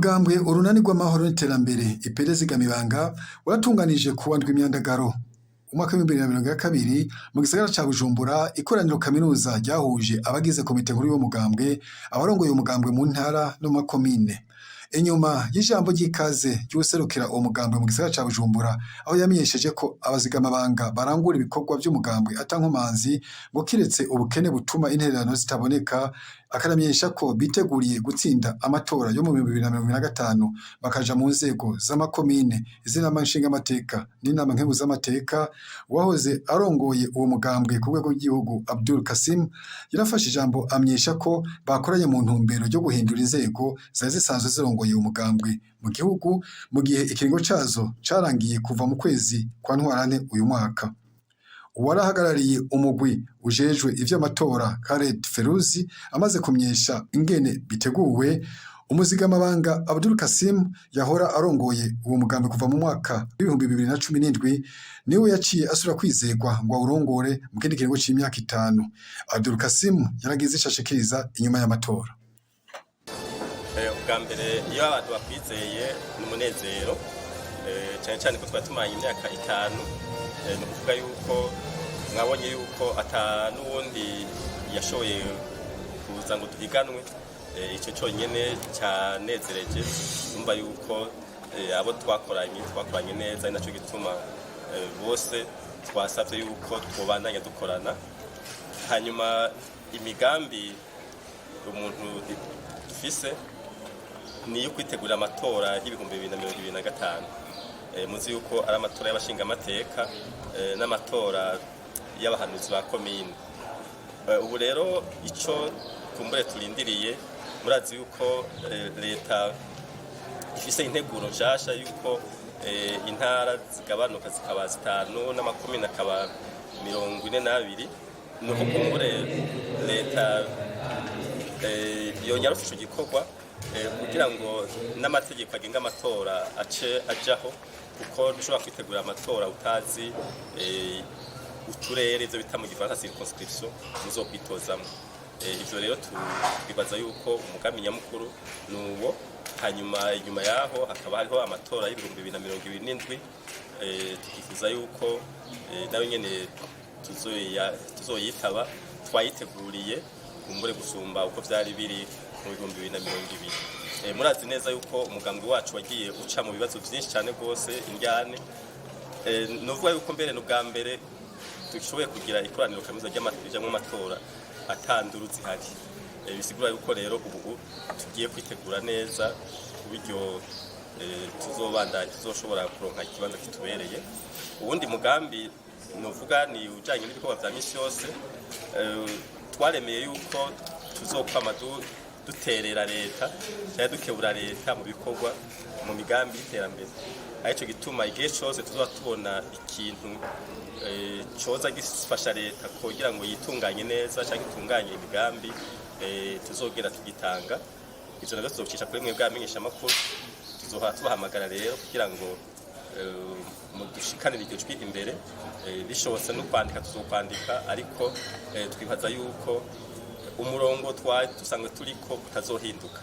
Umugambwe urunani rw'amahoro n'iterambere iperereza igamibanga waratunganije kuwa ndwi Myandagaro umwaka wa 2022 mu gisagara ca Bujumbura ikoraniro kaminuza ryahuje abagize komite nkuru y'umugambwe abarongoye umugambwe mu ntara no mu makomine. Inyuma y'ijambo ry'ikaze ry'userukira uwo mugambwe mu gisagara ca Bujumbura aho yamenyesheje ko abazigamabanga barangura ibikorwa by'umugambwe atankomanzi ngo kiretse ubukene butuma intererano zitaboneka, akaramenyesha ko biteguriye gutsinda amatora yo mu 2025 bakaja mu nzego z'amakomine iz'inama nshingamateka n'inama nkenguzamateka. Wahoze arongoye uwo mugambwe ku rwego rw'igihugu Abdul Kasim yarafashe ijambo amenyesha ko bakoranye mu ntumbero yo guhindura inzego zari zisanzwe zirongoye umugambwe mu gihugu mu gihe ikiringo cazo carangiye kuva mu kwezi kwa Ntwarante uyu mwaka. Uwarahagarariye umugwi ujejwe ivy'amatora Khaled Feruzi amaze kumyesha ingene biteguwe, umuzigamabanga Abdul Kasim yahora arongoye uwo mugambi kuva mu mwaka w'ibihumbi 2017 niwe yaciye asura kwizegwa ngo awurongore mu kindi kiringo c'imyaka 5. Abdul Kasim yaragize ishashikiriza inyuma y'amatora. Ubwa mbere iyo abantu bakwizeye n'umunezero cyane cyane ko twatumanye imyaka 5, no kuvuga yuko mwabonye yuko ata nuwundi yashoboye kuza ngo tuhiganwe. Icyo cyonyine cyanezereje umva yuko abo twakoranye neza, ari naco gituma bose twasavye yuko twobandanya dukorana. Hanyuma imigambi umuntu dufise ni yo kwitegura amatora y'ibihumbi 2025. Muzi yuko ari amatora y'abashinga amateka n'amatora y'abahanuzi ba komine. Ubu rero ico kumbure turindiriye, murazi yuko leta ifise integuro nshasha yuko intara zigabanuka zikaba 5 n'amakomine akaba 42. Nuko kumbure leta yongera ico gikorwa kugira ngo n'amategeko agenga amatora ajaho, kuko dushobora kwitegura amatora utazi uturere ivyo bita mu gifaransa circonscription muzokwitozamwo. Ivyo rero twibaza yuko umugambi nyamukuru nuwo. Hanyuma inyuma yaho hakaba hariho amatora y'ibihumbi 2027. Tukifuza yuko nawe nyene tuzoyitaba twayiteguriye kumbure gusumba uko vyari biri mu 2020. Murazi neza yuko umugambi wacu wagiye uca mu bibazo byinshi cyane rwose indyane. Novuga yuko mbere n'ubwa mbere dushoboye kugira ikoraniro kaminuza ry'amatora amatora atanduru zihari. Bisigura yuko rero ubu tugiye kwitegura neza kubiryo tuzoshobora kuronka ikibanza kitubereye. Ubundi mugambi novuga ni ujanye n'ibikorwa vya misi yose. Twaremeye yuko tuzokwama duterera leta cyangwa dukebura leta mu bikorwa mu migambi y'iterambere. Arico gituma igihe cyose tuzoba tubona ikintu coza gifasha leta kugira ngo yitunganye neza cyangwa itunganye imigambi, tuzogera tugitanga. Ivyo navyo tuzocisha kuri mwe bwamenyesha amakuru, tuzoha tubahamagara rero kugira ngo mu dushikanira iryo jwi imbere. Bishobotse no kwandika tuzokwandika, ariko twibaza yuko umurongo twari dusanzwe turiko utazohinduka.